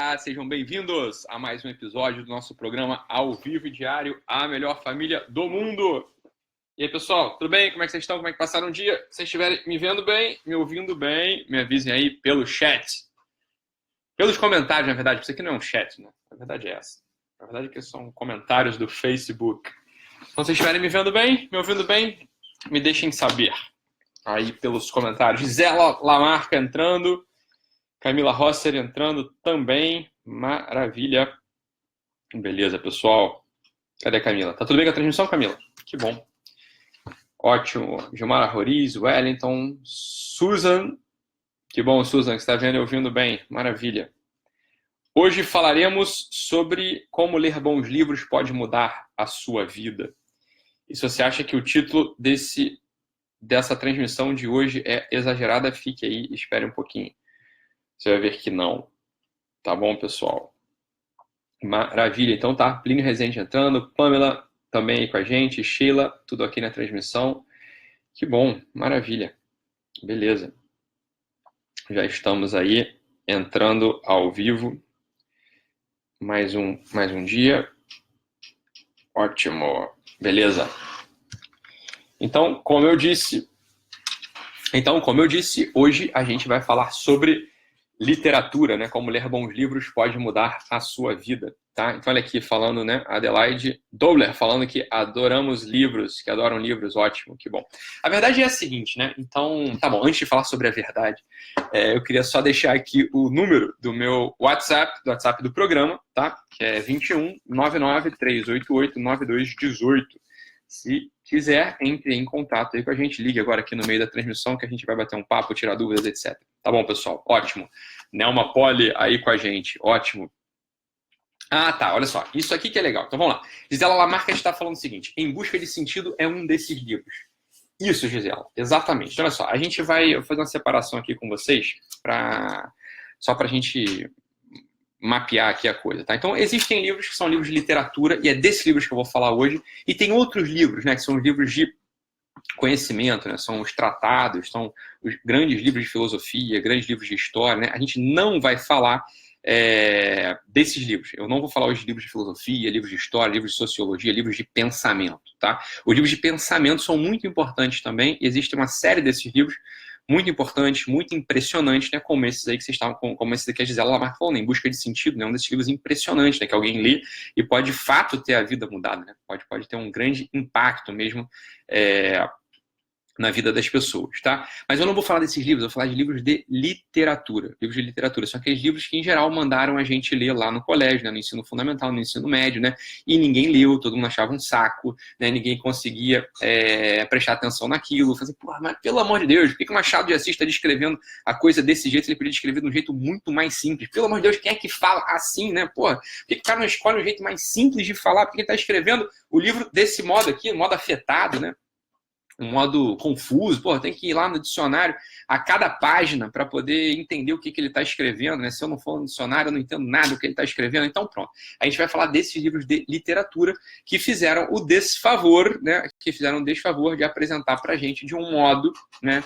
Olá, sejam bem-vindos a mais um episódio do nosso programa ao vivo e diário, A Melhor Família do Mundo. E aí, pessoal, tudo bem? Como é que vocês estão? Como é que passaram o dia? Se vocês estiverem me vendo bem, me ouvindo bem, me avisem aí pelo chat. Pelos comentários, na verdade, isso aqui não é um chat, né? A verdade é essa. A verdade é que são comentários do Facebook. Então, se vocês estiverem me vendo bem, me ouvindo bem, me deixem saber aí pelos comentários. Gisela Lamarca entrando. Camila Rosser entrando também. Maravilha. Beleza, pessoal. Cadê a Camila? Tá tudo bem com a transmissão, Camila? Que bom. Ótimo. Gilmara Roriz, Wellington, Susan. Que bom, Susan, que você está vendo e ouvindo bem. Maravilha. Hoje falaremos sobre como ler bons livros pode mudar a sua vida. E se você acha que o título dessa transmissão de hoje é exagerada, fique aí e espere um pouquinho. Você vai ver que não. Tá bom, pessoal? Maravilha. Então tá, Plínio Rezende entrando, Pamela também aí com a gente, Sheila, tudo aqui na transmissão. Que bom, maravilha. Beleza. Já estamos aí entrando ao vivo. Mais um dia. Ótimo. Beleza. Então, como eu disse, hoje a gente vai falar sobre literatura, né? Como ler bons livros pode mudar a sua vida, tá? Então, olha aqui, falando, né? Adelaide Dobler, falando que adoramos livros, que adoram livros, ótimo, que bom. A verdade é a seguinte, né? Então, tá bom, antes de falar sobre a verdade, eu queria só deixar aqui o número do meu WhatsApp, do WhatsApp do programa, tá? Que é 21 99 388 9218. Se quiser, entre em contato aí com a gente, ligue agora aqui no meio da transmissão que a gente vai bater um papo, tirar dúvidas, etc. Tá bom, pessoal? Ótimo. Nelma Poli aí com a gente, ótimo. Ah, tá, olha só, isso aqui que é legal. Então vamos lá. Gisela Lamarca está falando o seguinte: Em Busca de Sentido é um desses livros. Isso, Gisela, exatamente. Então, olha só, eu vou fazer uma separação aqui com vocês, só para a gente mapear aqui a coisa, tá? Então, existem livros que são livros de literatura, e é desses livros que eu vou falar hoje, e tem outros livros, né, que são livros de conhecimento, né, são os tratados, são os grandes livros de filosofia, grandes livros de história, né? A gente não vai falar desses livros. Eu não vou falar hoje de livros de filosofia, livros de história, livros de sociologia, livros de pensamento, tá? Os livros de pensamento são muito importantes também, e existe uma série desses livros muito importantes, muito impressionantes, né, como esses aí que vocês estavam, como esse daqui a Gisela Lamarca falou, né, Em Busca de Sentido, né, um desses livros impressionantes, né, que alguém lê e pode de fato ter a vida mudada, né, pode ter um grande impacto mesmo na vida das pessoas, tá? Mas eu não vou falar desses livros, eu vou falar de livros de literatura. Livros de literatura são aqueles livros que, em geral, mandaram a gente ler lá no colégio, né, no ensino fundamental, no ensino médio, né? E ninguém leu, todo mundo achava um saco, né? Ninguém conseguia prestar atenção naquilo. Fazer, porra, mas pelo amor de Deus, por que o Machado de Assis está descrevendo a coisa desse jeito? Ele podia descrever de um jeito muito mais simples. Pelo amor de Deus, quem é que fala assim, né? Porra, por que o cara não escolhe um jeito mais simples de falar? Porque ele está escrevendo o livro desse modo aqui, modo afetado, né? Um modo confuso, pô, tem que ir lá no dicionário a cada página para poder entender o que ele está escrevendo, né? Se eu não for no dicionário, eu não entendo nada do que ele está escrevendo. Então, pronto. A gente vai falar desses livros de literatura que fizeram o desfavor, né? Que fizeram o desfavor de apresentar para a gente de um modo, né?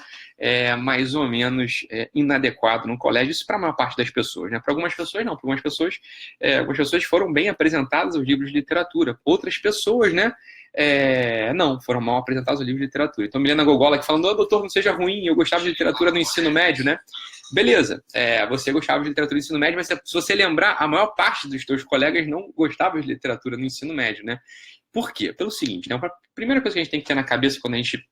Mais ou menos inadequado no colégio. Isso para a maior parte das pessoas, né? Para algumas pessoas, não. Para algumas pessoas foram bem apresentadas os livros de literatura. Outras pessoas, né? Não, foram mal apresentados os livros de literatura. Então, Milena Gogola aqui falando, doutor, não seja ruim, eu gostava de literatura no ensino médio, né? Beleza, você gostava de literatura no ensino médio, mas se você lembrar, a maior parte dos teus colegas não gostava de literatura no ensino médio, né? Por quê? Pelo seguinte, né? A primeira coisa que a gente tem que ter na cabeça quando a gente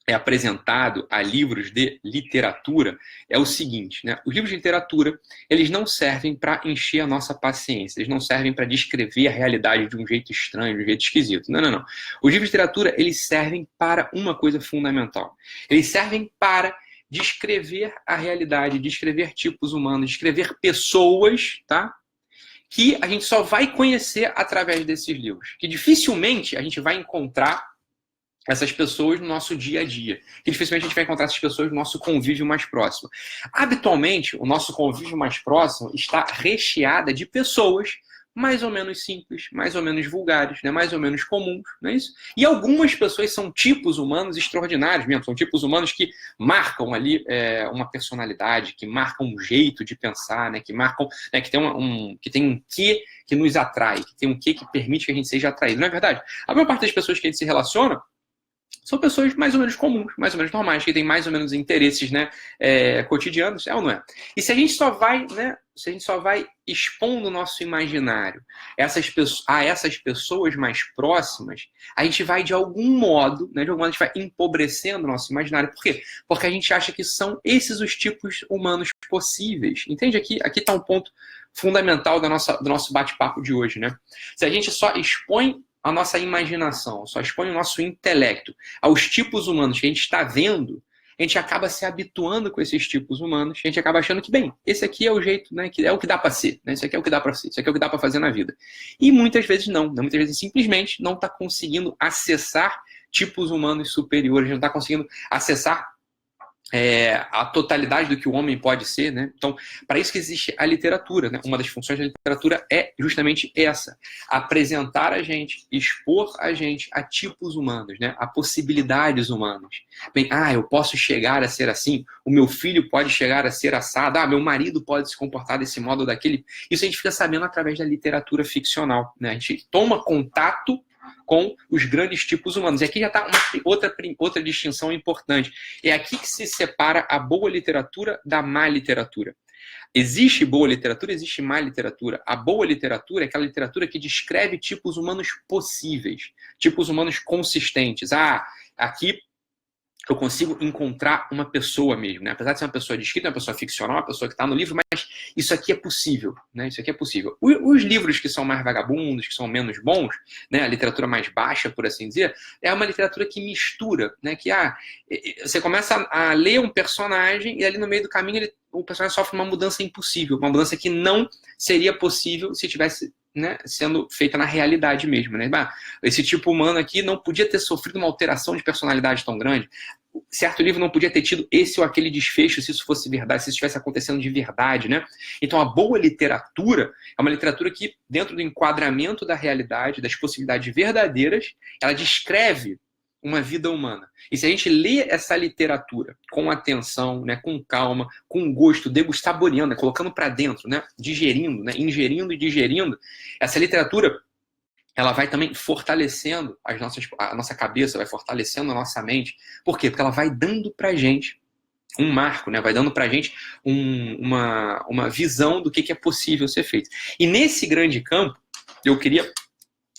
é apresentado a livros de literatura é o seguinte, né? Os livros de literatura, eles não servem para encher a nossa paciência, eles não servem para descrever a realidade de um jeito estranho, de um jeito esquisito. Não, não, não. Os livros de literatura, eles servem para uma coisa fundamental. Eles servem para descrever a realidade, descrever tipos humanos, descrever pessoas, tá? Que a gente só vai conhecer através desses livros. Que dificilmente a gente vai encontrar essas pessoas no nosso dia a dia. Que dificilmente a gente vai encontrar essas pessoas no nosso convívio mais próximo. Habitualmente, o nosso convívio mais próximo está recheado de pessoas mais ou menos simples, mais ou menos vulgares, né? Mais ou menos comuns, não é isso? E algumas pessoas são tipos humanos extraordinários mesmo, são tipos humanos que marcam ali uma personalidade, que marcam um jeito de pensar, né? Que marcam, né? Que tem que tem um quê que nos atrai, que tem um quê que permite que a gente seja atraído. Não é verdade? A maior parte das pessoas que a gente se relaciona são pessoas mais ou menos comuns, mais ou menos normais, que têm mais ou menos interesses, né, cotidianos, é ou não é? E se a gente só vai, né, se a gente só vai expondo o nosso imaginário a essas pessoas mais próximas, a gente vai de algum modo, né, de algum modo a gente vai empobrecendo o nosso imaginário. Por quê? Porque a gente acha que são esses os tipos humanos possíveis. Entende? Aqui está um ponto fundamental do nosso bate-papo de hoje, né? Se a gente só expõe a nossa imaginação, só expõe o nosso intelecto aos tipos humanos que a gente está vendo, a gente acaba se habituando com esses tipos humanos, a gente acaba achando que, bem, esse aqui é o jeito, né, que é o que dá para ser, né, isso aqui é o que dá para ser, isso aqui é o que dá para fazer na vida. E muitas vezes não, né, muitas vezes simplesmente não está conseguindo acessar tipos humanos superiores, não está conseguindo acessar a totalidade do que o homem pode ser, né? Então, para isso que existe a literatura, né? Uma das funções da literatura é justamente essa: apresentar a gente, expor a gente a tipos humanos, né? A possibilidades humanas. Bem, eu posso chegar a ser assim, o meu filho pode chegar a ser assado, meu marido pode se comportar desse modo ou daquele. Isso a gente fica sabendo através da literatura ficcional, né? A gente toma contato com os grandes tipos humanos. E aqui já está outra distinção importante. É aqui que se separa a boa literatura da má literatura. Existe boa literatura, existe má literatura. A boa literatura é aquela literatura que descreve tipos humanos possíveis, tipos humanos consistentes. Aqui eu consigo encontrar uma pessoa mesmo, né? Apesar de ser uma pessoa descrita, uma pessoa ficcional, uma pessoa que está no livro, mas isso aqui é possível, né? Isso aqui é possível. Os livros que são mais vagabundos, que são menos bons, né? A literatura mais baixa, por assim dizer, é uma literatura que mistura, né? Que você começa a ler um personagem e ali no meio do caminho o personagem sofre uma mudança impossível, uma mudança que não seria possível se tivesse, né, sendo feita na realidade mesmo, né? Esse tipo humano aqui não podia ter sofrido uma alteração de personalidade tão grande. Certo livro não podia ter tido esse ou aquele desfecho se isso fosse verdade, se isso estivesse acontecendo de verdade, né? Então a boa literatura é uma literatura que, dentro do enquadramento da realidade, das possibilidades verdadeiras, ela descreve uma vida humana. E se a gente lê essa literatura com atenção, né, com calma, com gosto, saboreando, né, colocando para dentro, né, digerindo, né, ingerindo e digerindo, essa literatura ela vai também fortalecendo a nossa cabeça, vai fortalecendo a nossa mente. Por quê? Porque ela vai dando pra gente um marco, né? Vai dando pra gente uma visão do que é possível ser feito. E nesse grande campo, eu queria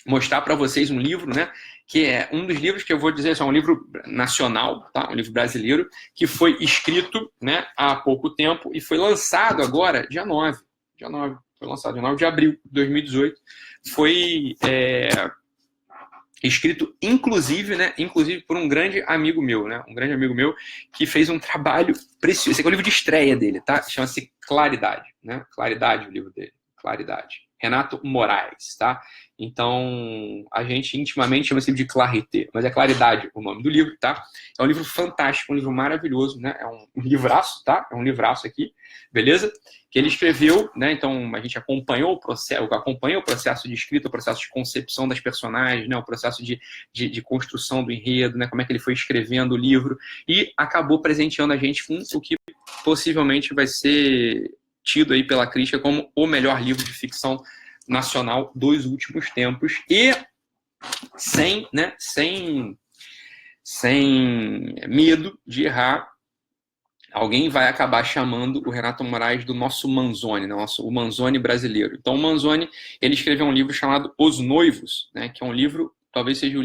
mostrar para vocês um livro, né? Que é um dos livros que eu vou dizer, é um livro nacional, tá? Um livro brasileiro, que foi escrito, né, há pouco tempo e foi lançado agora, dia 9. Foi lançado dia 9 de abril de 2018. Foi escrito, inclusive por um grande amigo meu, né? Um grande amigo meu que fez um trabalho precioso. Esse aqui é o livro de estreia dele, tá? Chama-se Claridade, né? Claridade, o livro dele. Claridade. Renato Moraes, tá? Então, a gente intimamente chama esse livro de Clarité, mas é Claridade o nome do livro, tá? É um livro fantástico, um livro maravilhoso, né? É um livraço, tá? É um livraço aqui, beleza? Que ele escreveu, né? Então, a gente acompanhou o processo de escrita, o processo de concepção das personagens, né? O processo de construção do enredo, né? Como é que ele foi escrevendo o livro e acabou presenteando a gente com o que possivelmente vai ser tido aí pela crítica como o melhor livro de ficção nacional dos últimos tempos e sem medo de errar, alguém vai acabar chamando o Renato Moraes do nosso Manzoni, né? O Manzoni brasileiro. Então o Manzoni, ele escreveu um livro chamado Os Noivos, né? Que é um livro, talvez seja o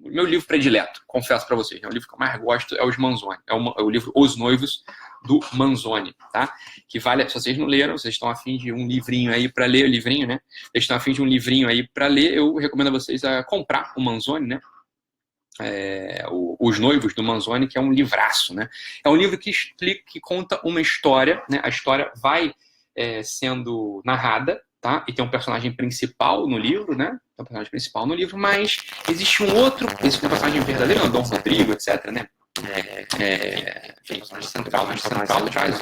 meu livro predileto, confesso para vocês, é o livro que eu mais gosto, é Os Manzoni, é o livro Os Noivos do Manzoni, tá? Que vale, se vocês não leram, vocês estão a fim de um livrinho aí para ler, né? Vocês estão a fim de um livrinho aí para ler, eu recomendo a vocês a comprar o Manzoni, né? Os Noivos do Manzoni, que é um livraço, né? É um livro que conta uma história, né? A história vai sendo narrada, tá? E tem um personagem principal no livro, né? Tem um personagem principal no livro, mas existe esse personagem verdadeiro, Dom Rodrigo, etc., né? personagem central traz o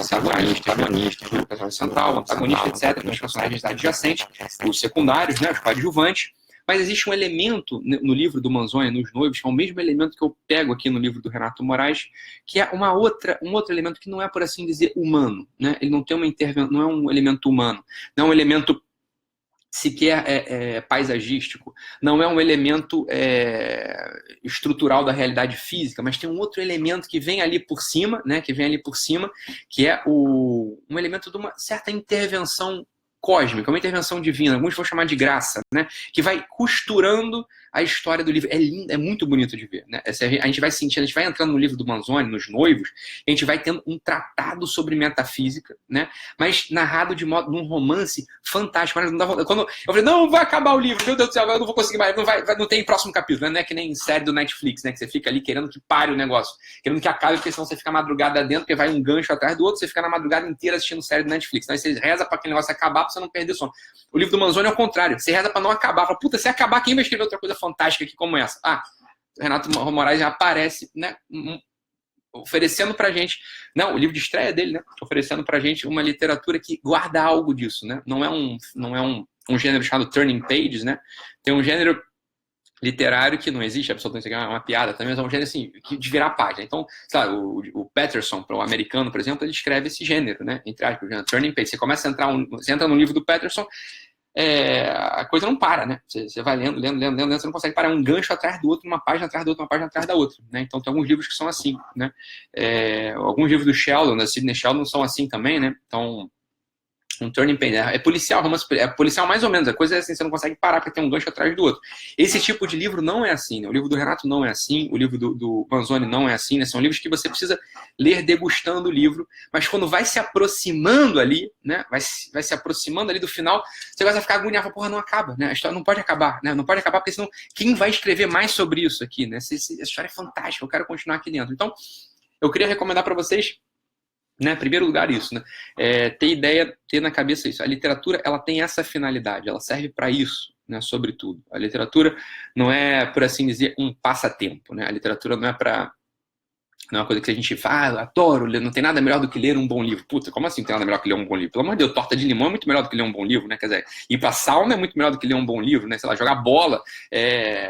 personagem central, o antagonista, etc., os personagens adjacentes, os secundários, né, os coadjuvantes. Mas existe um elemento no livro do Manzoni, nos Noivos, que é o mesmo elemento que eu pego aqui no livro do Renato Moraes, que é um outro elemento que não é, por assim dizer, humano, né? Ele não tem uma intervenção, não é um elemento humano, não é um elemento sequer paisagístico, não é um elemento estrutural da realidade física, mas tem um outro elemento que vem ali por cima, né? Que é um elemento de uma certa intervenção cósmica, uma intervenção divina, alguns vão chamar de graça, né? Que vai costurando a história do livro. É lindo, é muito bonito de ver, né? A gente vai sentindo, a gente vai entrando no livro do Manzoni, nos Noivos, a gente vai tendo um tratado sobre metafísica, né? Mas narrado de modo num romance fantástico. Quando eu falei, não vai acabar o livro, meu Deus do céu, eu não vou conseguir mais, não tem próximo capítulo, né? Não é que nem série do Netflix, né? Que você fica ali querendo que pare o negócio, querendo que acabe, porque senão você fica madrugada dentro, porque vai um gancho atrás do outro, você fica na madrugada inteira assistindo série do Netflix. Então aí você reza para aquele negócio acabar, pra você não perder sono. O livro do Manzoni é o contrário, você reza para não acabar. Fala, puta, se acabar, quem vai escrever outra coisa fantástica aqui como essa? Renato Moraes já aparece, né? Oferecendo pra gente, não, o livro de estreia dele, né? Oferecendo pra gente uma literatura que guarda algo disso, né? Não é um gênero chamado turning pages, né? Tem um gênero literário que não existe, absolutamente, é uma piada também, mas é um gênero assim, de virar página. Então, sabe, o Patterson, para o americano, por exemplo, ele escreve esse gênero, né? Entre aspas, o gênero turning page. Você você entra no livro do Patterson, a coisa não para, né? Você vai lendo, você não consegue parar, um gancho atrás do outro, uma página atrás da outra, uma página atrás da outra, né? Então tem alguns livros que são assim, né? Alguns livros do Sheldon, da Sidney Sheldon, são assim também, né? Então, um turning page, é policial, é policial mais ou menos, a coisa é assim, você não consegue parar porque tem um gancho atrás do outro. Esse tipo de livro não é assim, né? O livro do Renato não é assim, o livro do Manzoni não é assim, né? São livros que você precisa ler degustando o livro, mas quando vai se aproximando ali, né? Vai se aproximando ali do final, você vai ficar agoniado, porra, não acaba, né? A história não pode acabar, né? Não pode acabar porque senão quem vai escrever mais sobre isso aqui, né? Essa história é fantástica, eu quero continuar aqui dentro. Então, eu queria recomendar para vocês, né, em primeiro lugar isso, né, ter na cabeça isso. A literatura, ela tem essa finalidade, ela serve para isso, né, sobretudo. A literatura não é, por assim dizer, um passatempo, né? A literatura não é uma coisa que a gente fala, adoro ler, não tem nada melhor do que ler um bom livro. Puta, como assim não tem nada melhor que ler um bom livro? Pelo amor de Deus, torta de limão é muito melhor do que ler um bom livro, né? Quer dizer, ir pra sauna é muito melhor do que ler um bom livro, né? Sei lá, jogar bola,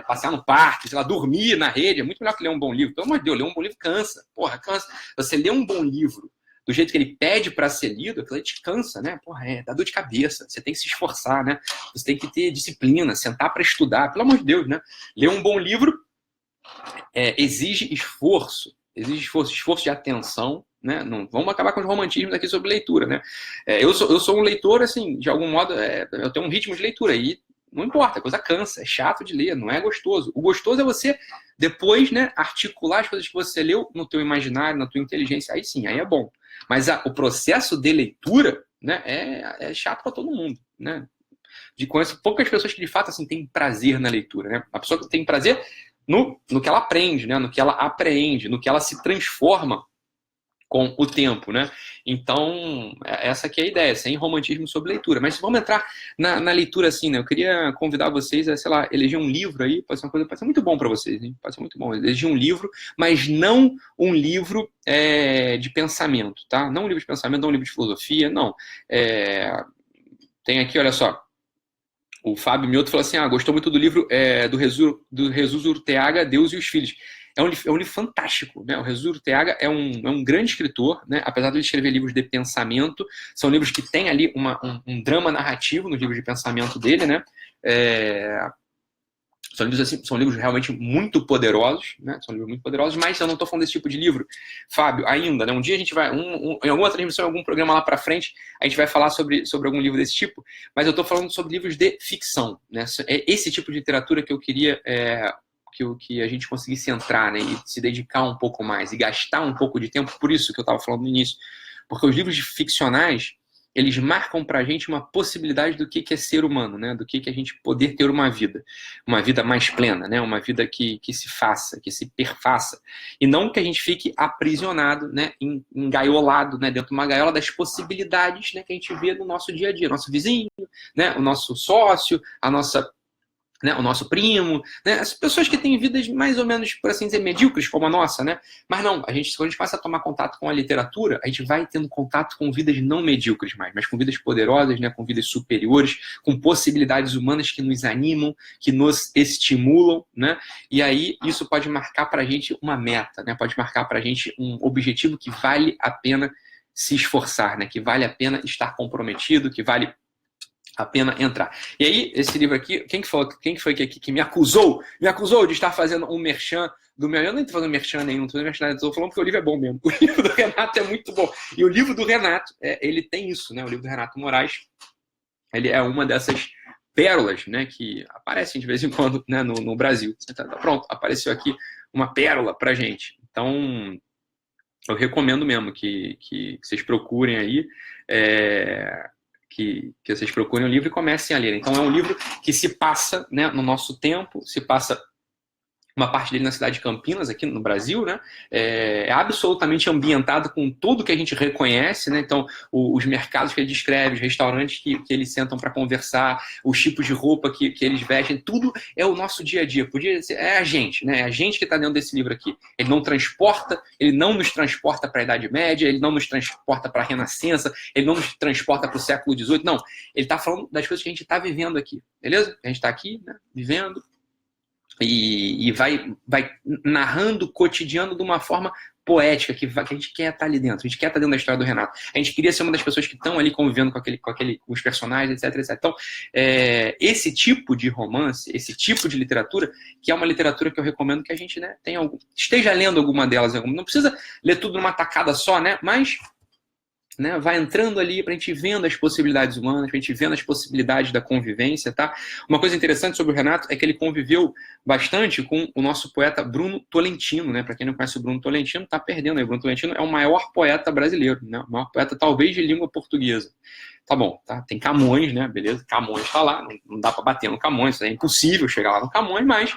passear no parque, sei lá, dormir na rede, é muito melhor que ler um bom livro. Pelo amor de Deus, ler um bom livro cansa. Porra, cansa. Você lê um bom livro do jeito que ele pede para ser lido, aquilo aí te cansa, né? Porra, dá dor de cabeça, você tem que se esforçar, né? Você tem que ter disciplina, sentar para estudar, pelo amor de Deus, né? Ler um bom livro exige esforço de atenção, né? Não vamos acabar com os romantismos aqui sobre leitura, né? Eu sou um leitor, assim, de algum modo, eu tenho um ritmo de leitura e não importa, a coisa cansa, é chato de ler, não é gostoso. O gostoso é você, depois, né, articular as coisas que você leu no teu imaginário, na tua inteligência, aí sim, aí é bom. Mas o processo de leitura, né, é chato para todo mundo, né? Conheço poucas pessoas que, de fato, assim, têm prazer na leitura, né? A pessoa que tem prazer no que ela aprende, né? No que ela apreende, no que ela se transforma com o tempo, né? Então, essa aqui é a ideia, sem romantismo sobre leitura. Mas vamos entrar na leitura assim, né? Eu queria convidar vocês a, sei lá, eleger um livro aí, pode ser muito bom para vocês, hein? Pode ser muito bom. Eleger um livro, mas não um livro de pensamento, tá? Não um livro de pensamento, não um livro de filosofia, não. Tem aqui, olha só, o Fábio Mioto falou assim, gostou muito do livro do Jesus Urteaga, Deus e os Filhos. É um livro fantástico, né? O Jesus Urteaga é um grande escritor, né? Apesar de ele escrever livros de pensamento, são livros que têm ali um drama narrativo nos livros de pensamento dele, né? São livros realmente muito poderosos, né? São livros muito poderosos, mas eu não estou falando desse tipo de livro, Fábio, ainda, né? Um dia a gente vai, em alguma transmissão, em algum programa lá para frente, a gente vai falar sobre algum livro desse tipo, mas eu estou falando sobre livros de ficção, né? É esse tipo de literatura que eu queria que a gente conseguisse entrar, né, e se dedicar um pouco mais, e gastar um pouco de tempo, por isso que eu estava falando no início, porque os livros ficcionais, eles marcam para a gente uma possibilidade do que é ser humano, né, do que a gente poder ter uma vida mais plena, né, uma vida que se faça, que se perfaça, e não que a gente fique aprisionado, né, engaiolado, né, dentro de uma gaiola das possibilidades, né, que a gente vê no nosso dia a dia, nosso vizinho, né, o nosso sócio, a nossa né, o nosso primo, né, as pessoas que têm vidas mais ou menos, por assim dizer, medíocres como a nossa, né? Mas não, quando a gente passa a tomar contato com a literatura, a gente vai tendo contato com vidas não medíocres mais, mas com vidas poderosas, né, com vidas superiores, com possibilidades humanas que nos animam, que nos estimulam, né? E aí isso pode marcar para a gente uma meta, né? Pode marcar para a gente um objetivo que vale a pena se esforçar, né? Que vale a pena estar comprometido, que vale a pena entrar. E aí, esse livro aqui, quem que foi que me acusou? Me acusou de estar fazendo um merchan do meu... Eu não estou fazendo merchan nenhum, estou falando porque o livro é bom mesmo. O livro do Renato é muito bom. E o livro do Renato, ele tem isso, né? O livro do Renato Moraes, ele é uma dessas pérolas, né? Que aparecem de vez em quando, né, no Brasil. Então, pronto, apareceu aqui uma pérola pra gente. Então, eu recomendo mesmo que vocês procurem aí... Que vocês procurem o livro e comecem a ler. Então, é um livro que se passa, né, no nosso tempo, se passa uma parte dele na cidade de Campinas, aqui no Brasil, né? É absolutamente ambientado com tudo que a gente reconhece, né? Então, os mercados que ele descreve, os restaurantes que eles sentam para conversar, os tipos de roupa que eles vestem, tudo é o nosso dia a dia. Podia ser, é a gente, né? É a gente que está dentro desse livro aqui. Ele não nos transporta para a Idade Média, ele não nos transporta para a Renascença, ele não nos transporta para o século XVIII, não. Ele está falando das coisas que a gente está vivendo aqui, beleza? A gente está aqui, né, vivendo, e vai narrando o cotidiano de uma forma poética, que a gente quer estar ali dentro, a gente quer estar dentro da história do Renato. A gente queria ser uma das pessoas que estão ali convivendo com os personagens, etc, etc. Então, esse tipo de romance, esse tipo de literatura, que é uma literatura que eu recomendo que a gente, né, esteja lendo alguma delas. Não precisa ler tudo numa tacada só, né, mas... né, vai entrando ali para a gente vendo as possibilidades humanas, para a gente vendo as possibilidades da convivência, tá? Uma coisa interessante sobre o Renato é que ele conviveu bastante com o nosso poeta Bruno Tolentino, né? Para quem não conhece o Bruno Tolentino, tá perdendo aí. O Bruno Tolentino é o maior poeta brasileiro, né? O maior poeta talvez de língua portuguesa. Tá bom, tá? Tem Camões, né? Beleza? Camões tá lá, não dá para bater no Camões, é impossível chegar lá no Camões, mas...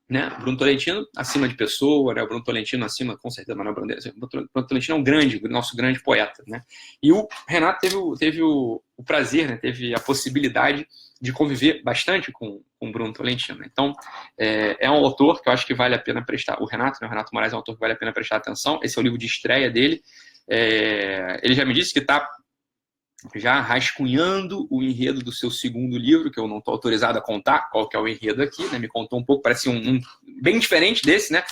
né? Bruno Tolentino acima de Pessoa, né? O Bruno Tolentino acima, com certeza, Manuel Bandeira. O Bruno Tolentino é o nosso grande poeta, né? E o Renato teve o prazer, né? Teve a possibilidade de conviver bastante com o Bruno Tolentino. Então, é um autor que eu acho que vale a pena prestar... O Renato, né? O Renato Moraes é um autor que vale a pena prestar atenção. Esse é o livro de estreia dele. Ele já me disse que está já rascunhando o enredo do seu segundo livro, que eu não estou autorizado a contar qual que é o enredo aqui, né? Me contou um pouco, parece um bem diferente desse, né?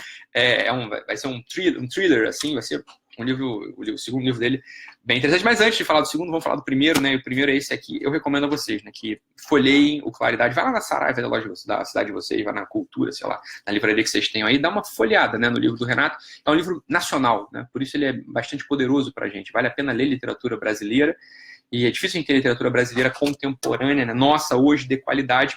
Vai ser um thriller, assim, vai ser um livro, o segundo livro dele, bem interessante. Mas antes de falar do segundo, vamos falar do primeiro, né? O primeiro é esse aqui. Eu recomendo a vocês, né, que folheiem o Claridade. Vai lá na Saraiva da loja da cidade de vocês, vai na Cultura, sei lá, na livraria que vocês tenham aí, dá uma folhada, né, no livro do Renato. É um livro nacional, né? Por isso ele é bastante poderoso pra gente. Vale a pena ler literatura brasileira. E é difícil a gente ter literatura brasileira contemporânea, né? Nossa, hoje, de qualidade.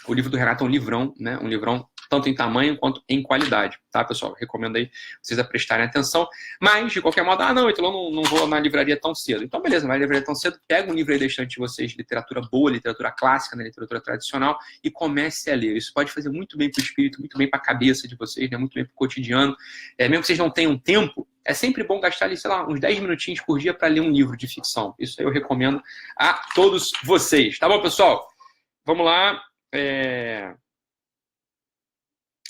O livro do Renato é um livrão, né? Um livrão tanto em tamanho quanto em qualidade, tá, pessoal? Recomendo aí vocês a prestarem atenção. Mas, de qualquer modo, não, então eu não vou na livraria tão cedo. Então, beleza, vai na livraria tão cedo, pega um livro aí da estante de vocês, literatura boa, literatura clássica, né? Literatura tradicional, e comece a ler. Isso pode fazer muito bem para o espírito, muito bem para a cabeça de vocês, né? Muito bem para o cotidiano. Mesmo que vocês não tenham tempo, é sempre bom gastar ali, sei lá, uns 10 minutinhos por dia para ler um livro de ficção. Isso aí eu recomendo a todos vocês. Tá bom, pessoal? Vamos lá.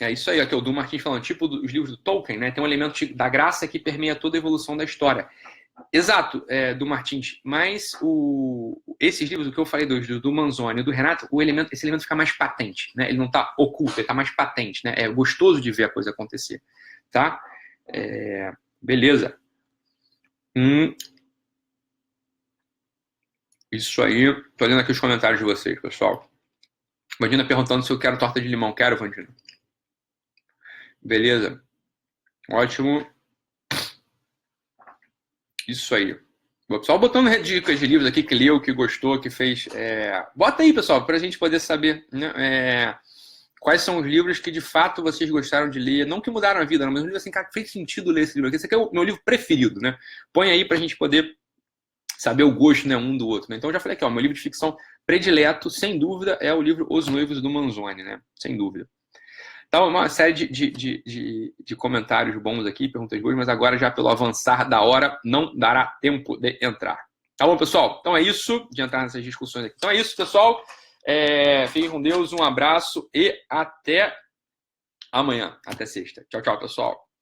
É isso aí, aqui é o Du Martins falando, tipo os livros do Tolkien, né? Tem um elemento da graça que permeia toda a evolução da história. Exato, do Martins, mas esses livros, o que eu falei do Manzoni e do Renato, esse elemento fica mais patente, né? Ele não está oculto, ele está mais patente, né? É gostoso de ver a coisa acontecer, tá? Beleza. Isso aí, tô lendo aqui os comentários de vocês, pessoal. Vandina perguntando se eu quero torta de limão. Quero, Vandina. Beleza. Ótimo. Isso aí. O pessoal botando dicas de livros aqui, que leu, que gostou, que fez. Bota aí, pessoal, para a gente poder saber, né, quais são os livros que de fato vocês gostaram de ler. Não que mudaram a vida, não, mas um livro assim, cara, fez sentido ler esse livro aqui. Esse aqui é o meu livro preferido, né? Põe aí para a gente poder saber o gosto, né, um do outro. Né? Então, eu já falei aqui, ó, meu livro de ficção predileto, sem dúvida, é o livro Os Noivos do Manzoni, né? Sem dúvida. Então, uma série de comentários bons aqui, perguntas boas, mas agora, já pelo avançar da hora, não dará tempo de entrar. Tá bom, pessoal? Então é isso, de entrar nessas discussões aqui. Então é isso, pessoal. Fiquem com Deus, um abraço e até amanhã. Até sexta. Tchau, tchau, pessoal.